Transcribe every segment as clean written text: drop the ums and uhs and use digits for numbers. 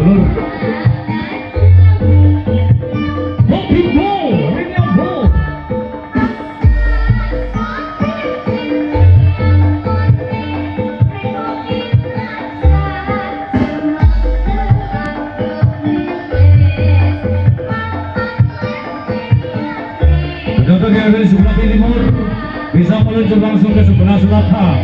lur. Hoki Bol, William Bol. Penonton yang ada di sebelah timur bisa meluncur langsung ke sebelah selatan.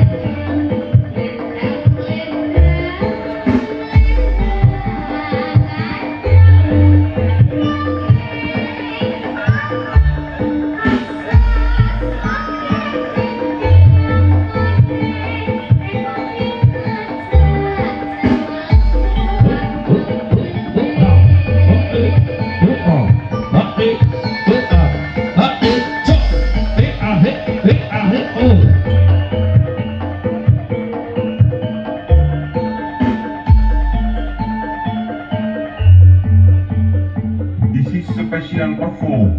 Special perform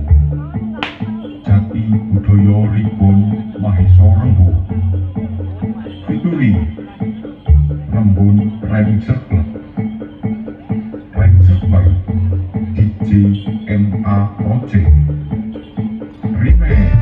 Jati Budaya Ribon Mahesa Rembo featuring Rembun Remixer Club Remixer by DJ MA Project Remix.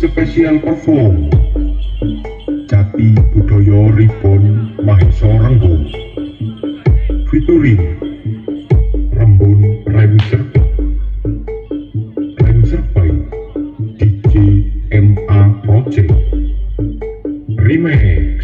Special perform Jati Budaya Ribon Mahesa Rembo featuring Rembun Remixer by DJ MA Project Remix.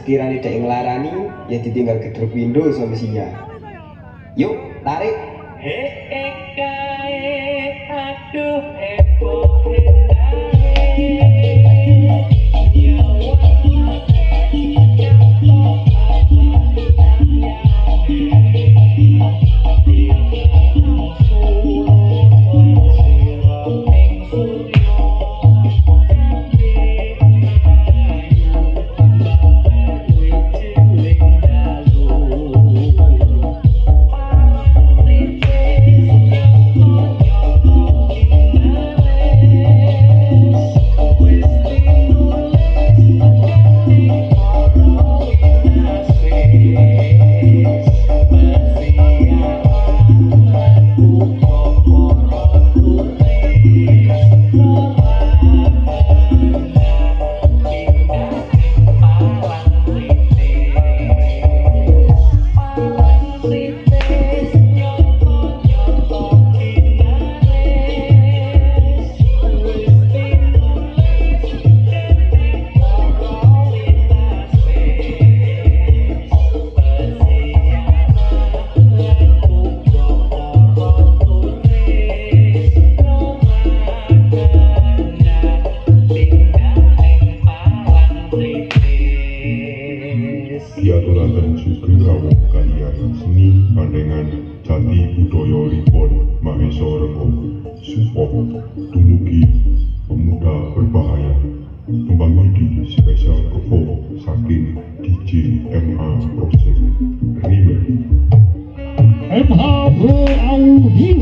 sekiranya dek nglarani ya ditinggal gedruk window solusinya. Yuk tarik. Aduh heboh Diaturaken sugeng rawuh kaliyan seni pandengan jati budayaripun Mahesa Renggo support dumugi pemuda berbahaya. Kembang Yudi spesial perform saking DJ MA Project Remix. MH Pro Audio.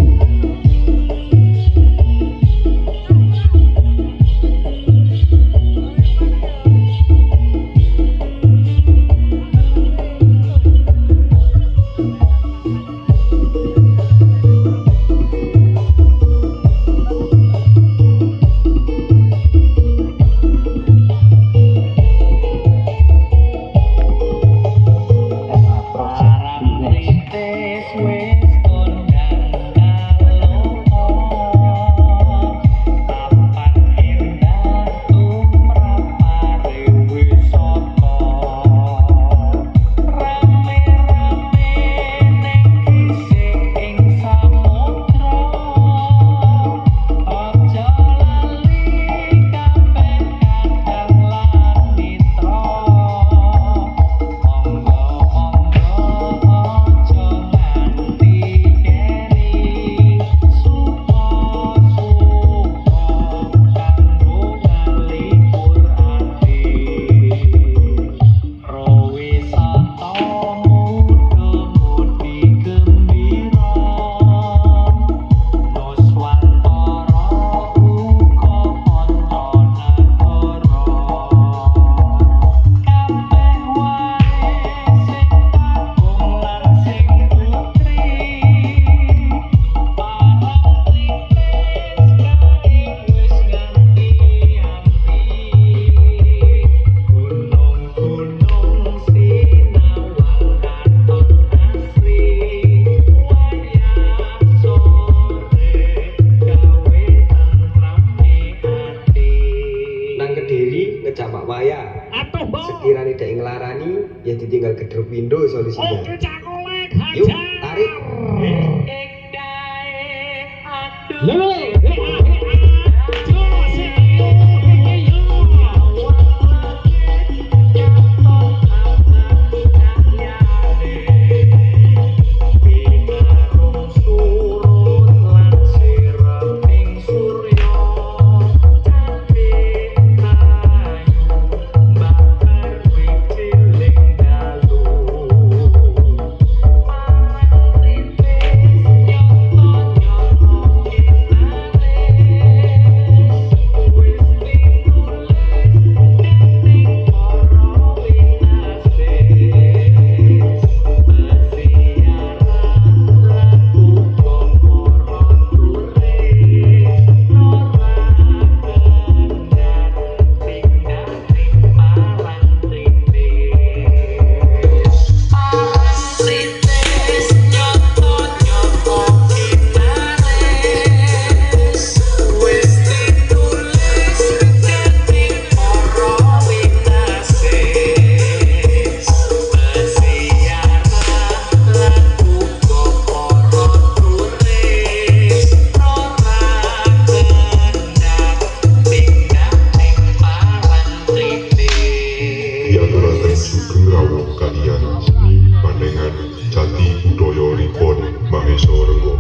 Maheswarga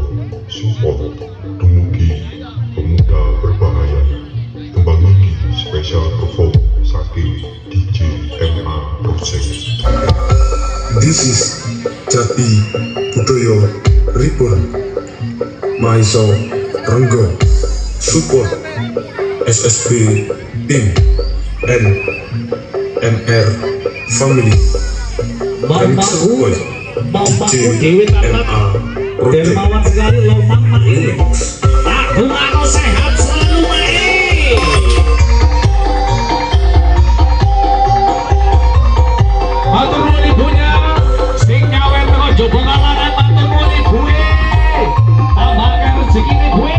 support dumugi pemuda berbahaya. Tembang iki spesial perform saking DJ MA Project. This is Jati Budoyo Reborn. Mahesa Renggo support SSB Team and MR Family. Bambangku Dewi Tarmat MA Project. dermawan sekali lomang mati. Tak dungano sehat selalu mai. Matur nuwun ibunya sing nyawet teko jobo kalangan, matur nuwun ibuke. Tambahkan rezekine ibuke.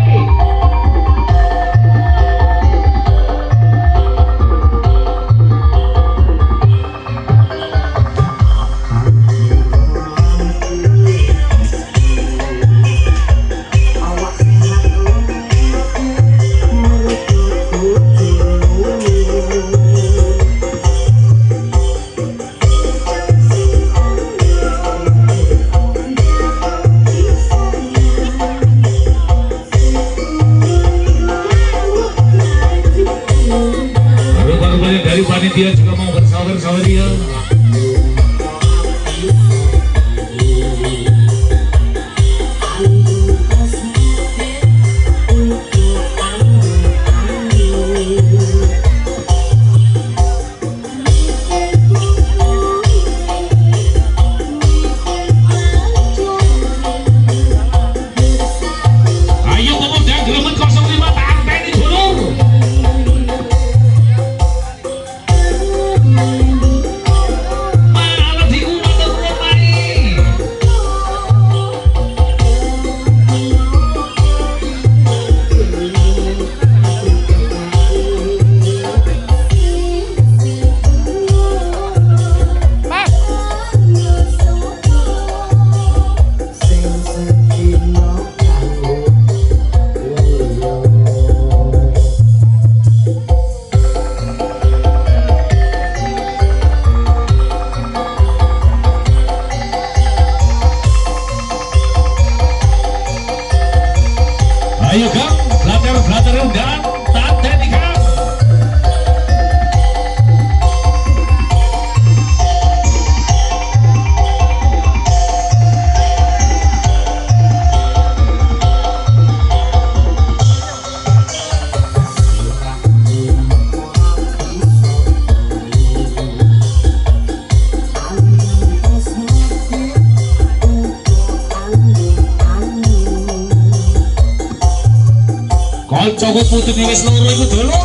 Dari panitia juga mau bersama dia. Ayo pemuda Gelemet 05 tanteni dulur. Ayo Kang, belajar undangan, tanteni Kang. Kancaku putune wis loro iku dulur.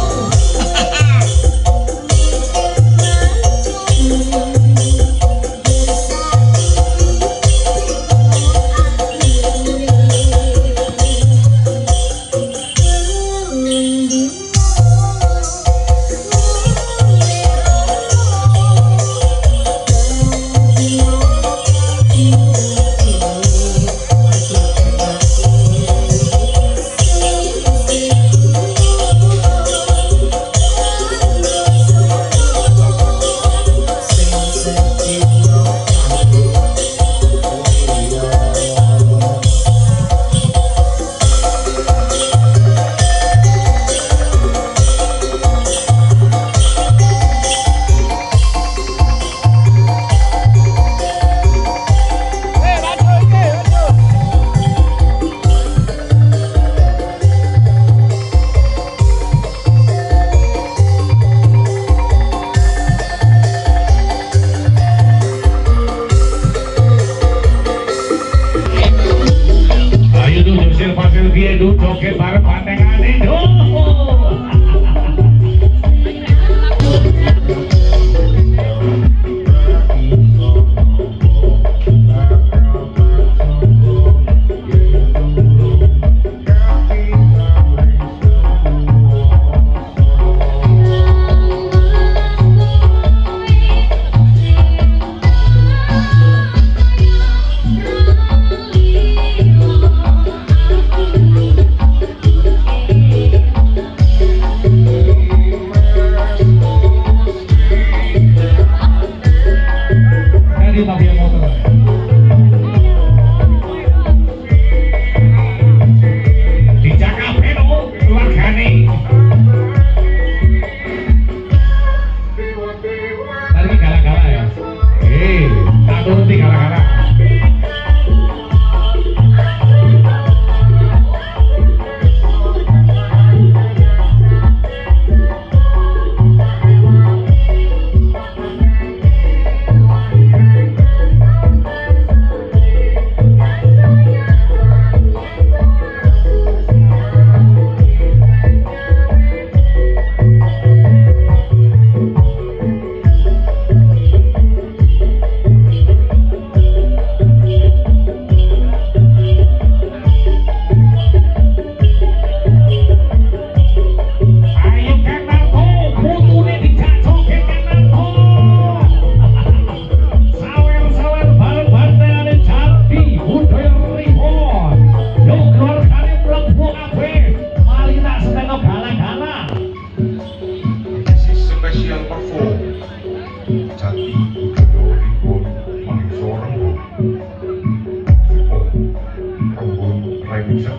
Raisa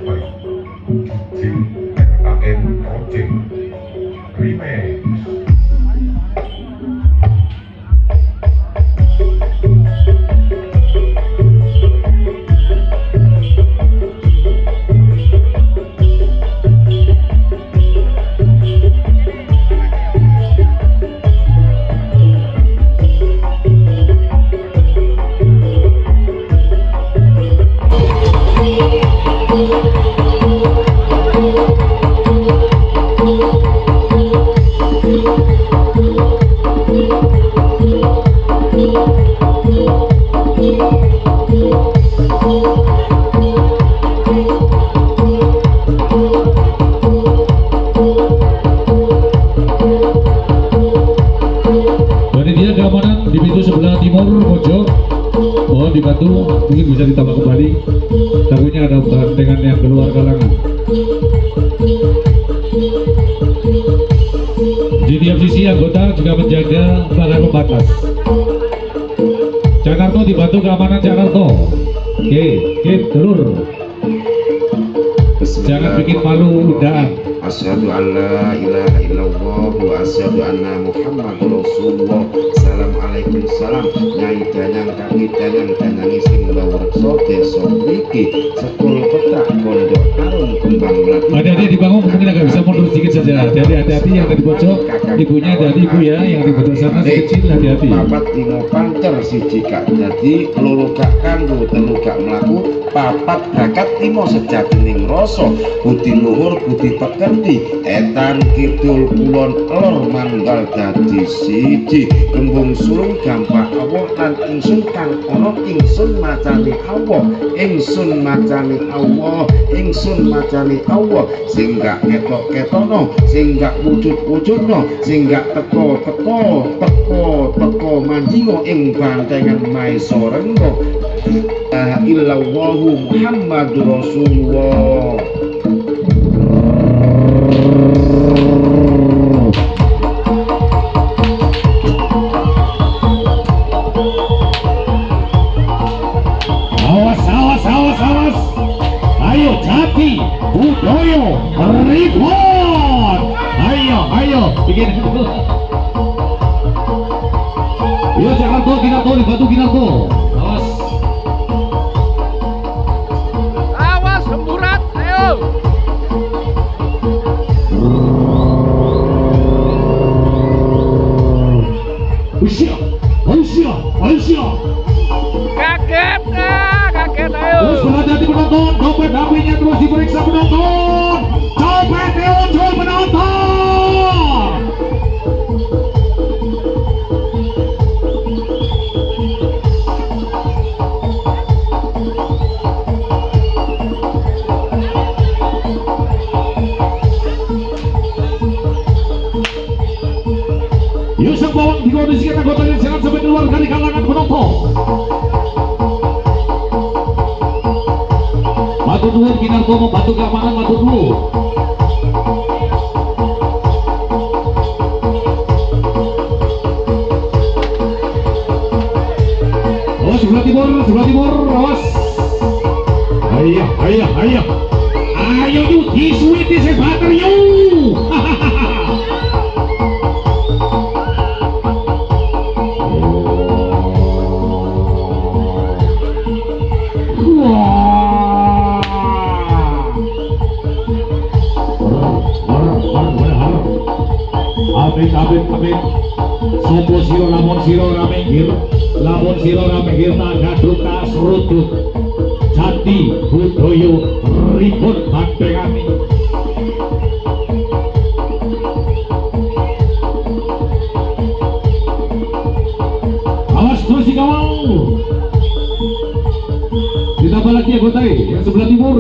Pai DJ MAN Project Remix. Panitia keamanan di pintu sebelah timur pojok mohon dibantu, mungkin bisa ditambah kembali, takutnya ada dengan yang keluar kalangan. Di tiap sisi anggota juga menjaga para pembatas. Jakarta dibantu keamanan Jakarta. Oke, telur. Jangan bikin malu undaan. Asyhadu an la ilaha illallah wa asyhadu anna Muhammadur Rasulullah. Assalamualaikum salam nyai danang kaki danang sing bawa reksa desa mriki sekul petak pondok Tarung Kembang Melati. Hati-hati dibangun, mungkin agak bisa mundur sedikit saja. Hati-hati yang ada di pojok, ibunya dari ibu ya, yang di pojok sana kecil, hati-hati. Papat limo pancer siji kak dadi loro kak kanggo telu kak mlaku papat bakat limo sejatining rasa budi luhur budi pekerti etan kidul kulon lor manggal dadi siji kembung sulung gampang Allah lan ingsun kang ana ingsun macane Allah ingsun macane Allah ingsun macane Allah sing gak ketok-ketokno sing gak wujud-wujudno sing gak teko manjingo ing bantengan Maisa Rengga la illallahu Muhammadur Rasulullah. Awas. Ayo Jati Budoyo Report. Ayo bikin dulu. Yo Jakarta Kinarto dibantu Kinarto. Awas semburat, ayo. Aisyah. Kaget ayo. Terus berhati-hati penonton, dompet HP-nya terus diperiksa penonton. Dompet muncul penonton. Yusuf Bawang dikondisikan anggotanya jangan sampai keluar dari kalangan penonton. Matur nuwun Kinarto membantu keamanan, matur nuwun. Oh sebelah timur, awas. Ayo yuk, disuit di sebater yuk. Amin. Sopo siro lamun siro ramegir nagaduk kasrutut Jati Budoyo Report Bandengani. Awas terus dikawal. Ditambah lagi anggota yang sebelah timur.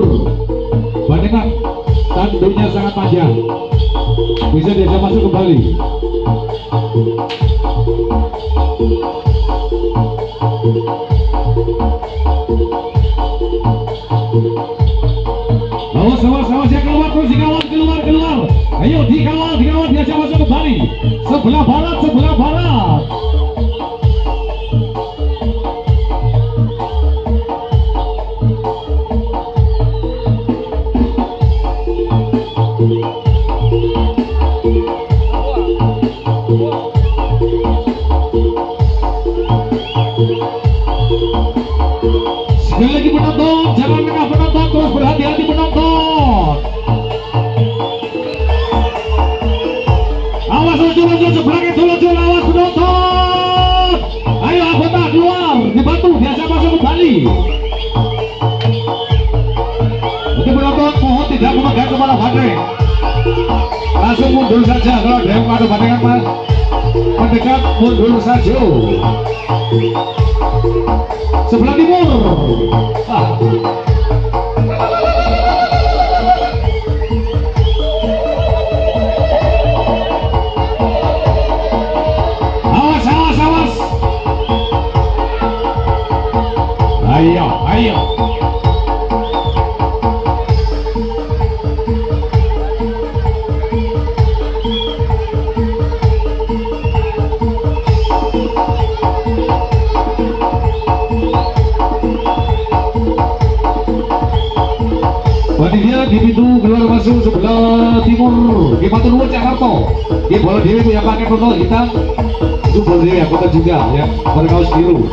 Bandengan tanduknya sangat panjang. Bisa diajak masuk kembali. Awas ya, keluar terus keluar. Ayo dikawal diajak masuk kembali. Sebelah barat. Sekali lagi penonton, jangan lengah penonton, terus berhati-hati penonton. Awas muncul sebelahnya muncul, awas penonton. Ayo anggota keluar, dibantu, diajak masuk kembali. Untuk penonton mohon tidak memegang kepala bandeng. Langsung mundur saja kalau ada yang pada bandengan mendekat, mundur saja. Sebelah timur. Awas, awas, awas. Ayo, ayo. Panitia di pintu keluar masuk sebelah timur di Matur Nuwun Jakarta. Di bola dewi yang pakai tono hitam itu bola dewi anggota juga ya, berkaos biru.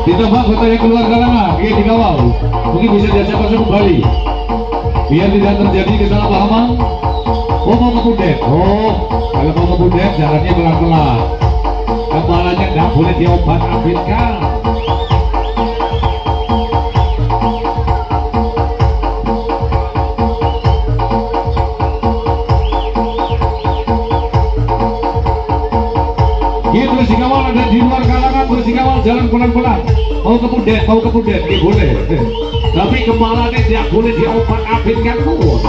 Ditambah kota yang keluar kalangan, dia dikawal, mungkin bisa diajak masuk kembali. Biar tidak terjadi kesalahpahaman. Oh mau kemudian, kalau mau kemudian jalannya pelan-pelan, kepalanya nggak boleh diobat-abitkan. Dia terus dikawal, ada di luar kalangan terus dikawal, jalan pelan-pelan. Mau kemudian, dia boleh. Tapi kepalanya tidak boleh diobat-abitkan pun.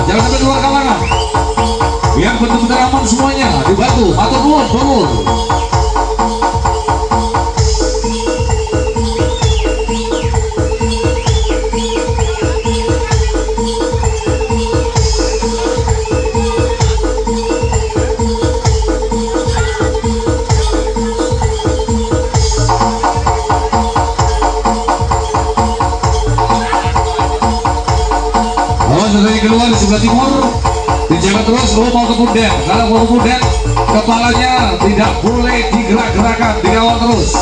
Jangan sampai keluar kalangan. Biar betul-betul aman semuanya. Dibantu, matur nuwun, bangun. Keluar di sebelah timur, dijaga terus. Mau kemudian, kalau mau kemudian kepalanya tidak boleh digerak-gerakan, dikawal terus.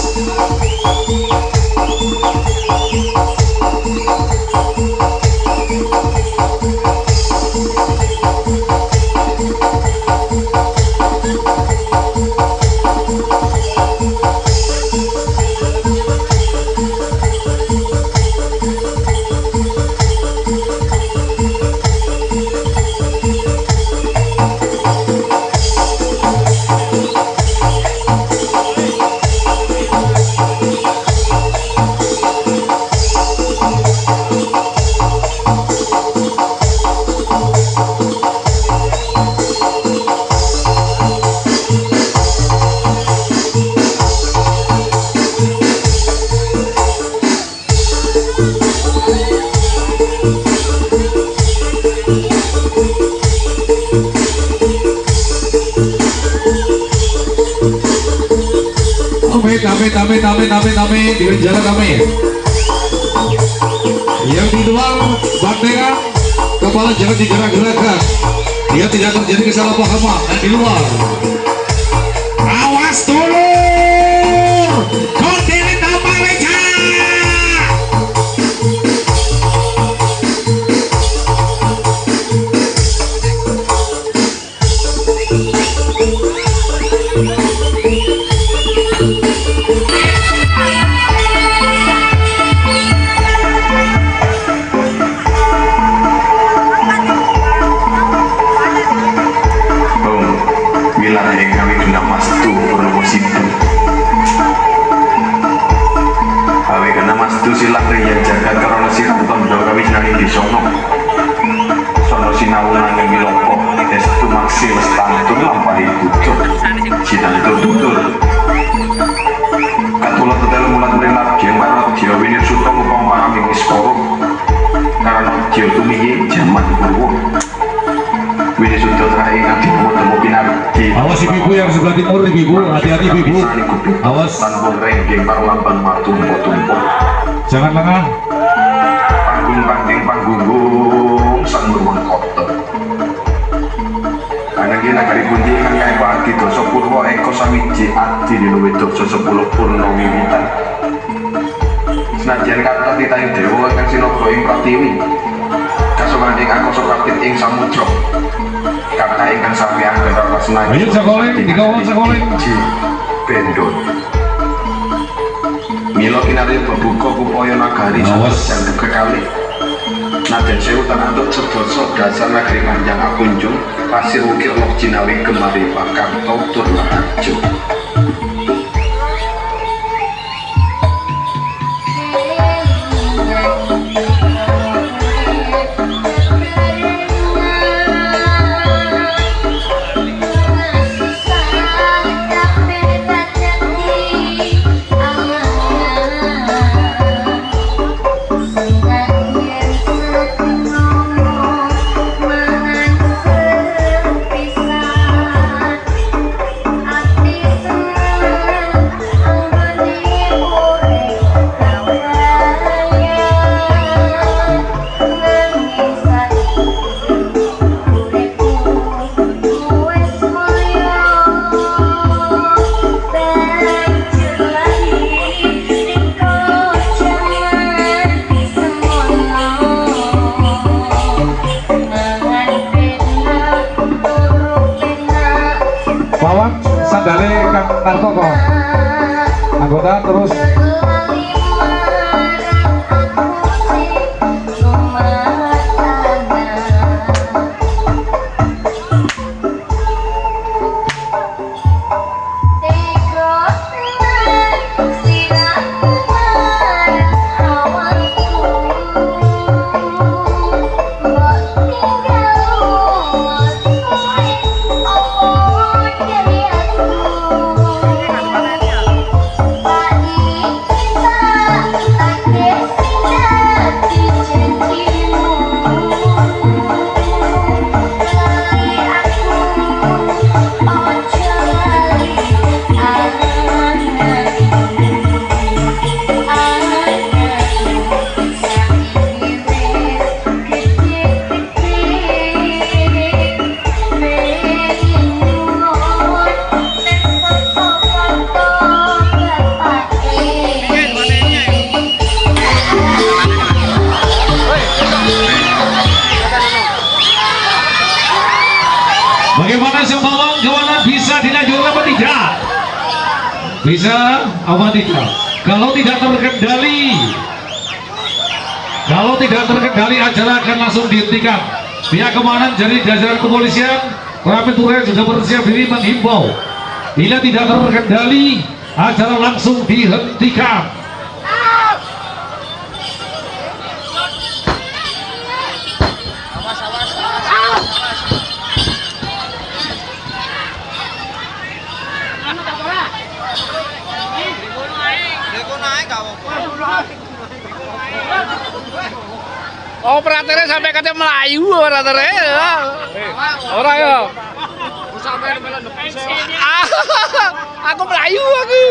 Amin. Dengan jalan amin. Yang di luar bandengan kepala jangan digerak-gerakkan. Dia tidak terjadi kesalahpahaman. Yang di luar. Awas dulur. Kontili tambah reja. Wilayah yang kami kena mas tu promosi tu. Kami kena mas tu silang yang jaga karena si anton do kami senang di sono. Sono sinau nanging miloko. Estu maksi lestantun lampai tutur. Sidang tutur. Katulah tetel mulat merilap yang barat jio winir suto ngupang para mingis korup. Karena jio tumiye zaman purwo. Wini sudah terakhir nanti temu pinarti. Awas ibu yang sebelah timur ibu, hati-hati ibu. Awas. Tanbung renggeng parlamban matumpo-tumpo. Jangan lengah. Panggung sang beruang kotor. Karena kita kali kunjungan kayak pati dosa purwo eko sawiji adi di luwe dosa 10 purno wiwitan. Senajan kata ditanya dewa kan sinogo ing pratiwi. Kasungan ing aku sokapit ing samudro. Kata ingkang sampeyan berapa senajan. Ayo sekolah, dikawal sekolah. Bendon. Milo kinari bebuka kupaya nagari yang kekali. Naden sewu tananduk sedoso dasar negeri panjang akunjung pasir ukir lok jinawi kemari bakar tautur lahajo. Sandale Kang Narto kok anggota terus bagaimana sembawang kawanan bisa dilanjutkan apa tidak? Bisa apa tidak? Kalau tidak terkendali acara akan langsung dihentikan. Pihak keamanan dari jajaran kepolisian Rapid sudah bersiap diri menghimbau bila tidak terkendali acara langsung dihentikan. Operatornya sampai kata Melayu operatornya. Orang ya. Aku Melayu aku.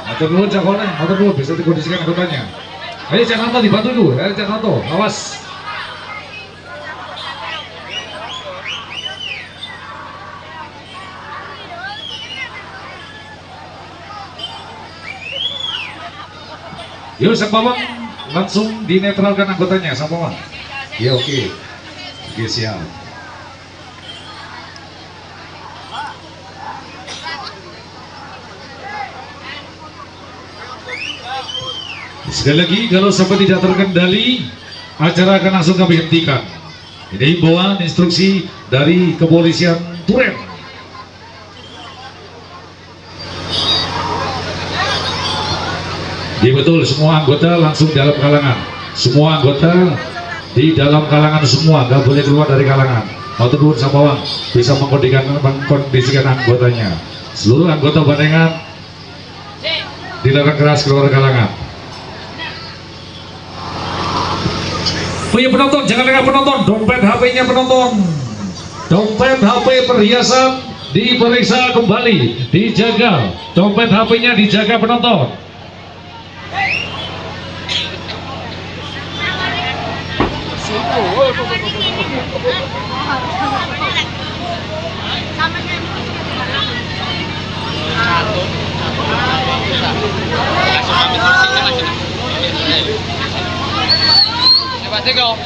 Atau dulu Jakarta, atau dulu bisa dikondisikan anggotanya. Ayo Jakarta dibantu dulu, ayo Jakarta, awas. Yuk sang bawang langsung dinetralkan anggotanya sang bawang. Ya oke. Oke siap. Sekali lagi kalau sampai tidak terkendali acara akan langsung kami hentikan. Ini himbauan instruksi dari kepolisian Duren. Ya betul, semua anggota langsung dalam kalangan. Semua anggota di dalam kalangan semua, nggak boleh keluar dari kalangan. Matur nuwun Sabawang bisa mengkondisikan anggotanya. Seluruh anggota Bandengan dilarang keras keluar kalangan. Oh iya penonton, jangan lengah penonton, dompet HP-nya penonton. Dompet HP perhiasan diperiksa kembali, dijaga. Dompet HP-nya dijaga penonton.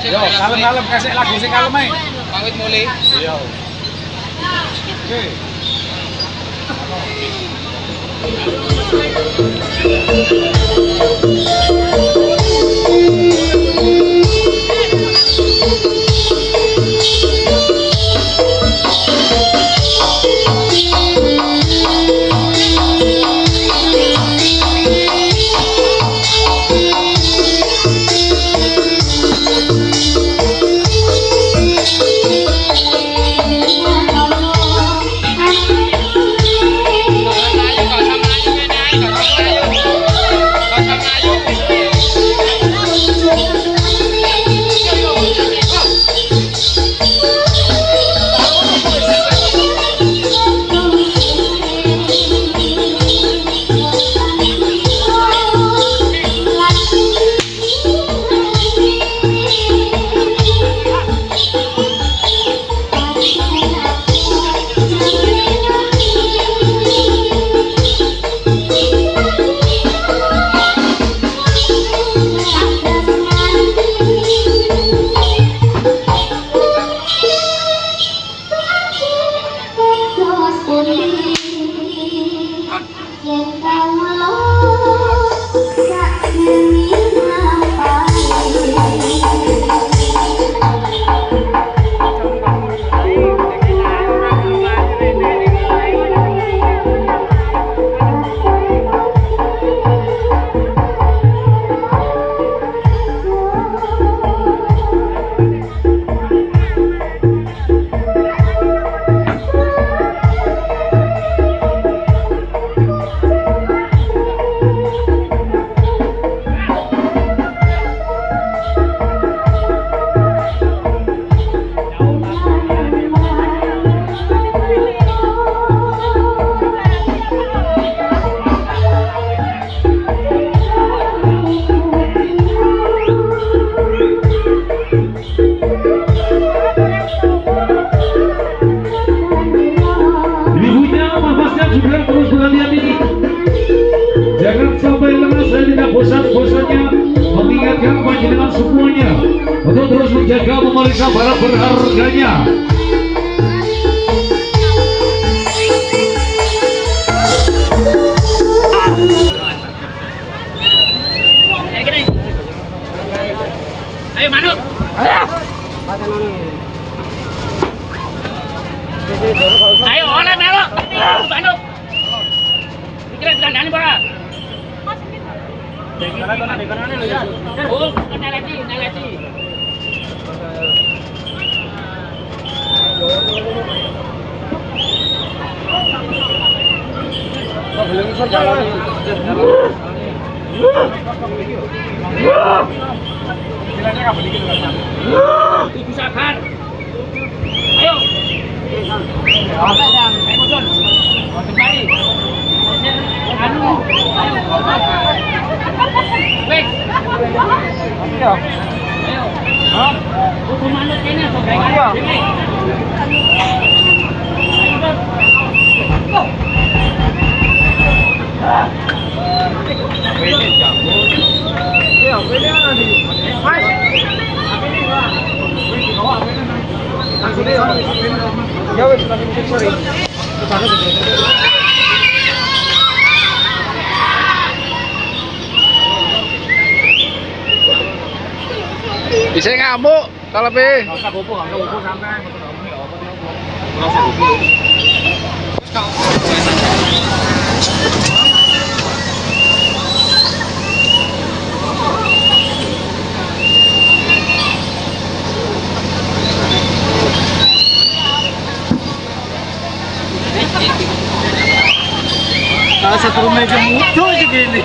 Yo, kalem-kalem kasih lagu sing kalem ae. Pawit mulai. Iya. Oke. bosan-bosannya mengingatkan panjenengan semuanya untuk terus menjaga memeriksa barang berharganya. Ayo Manuk. Ayo. Ayo oleh Manuk. Manuk. Pikiran dandani bara. Oh, nalati. Ibu sabar. Ayo. Bisa ngamuk kalau be. Kalau satu rumah muncul segini.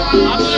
Aku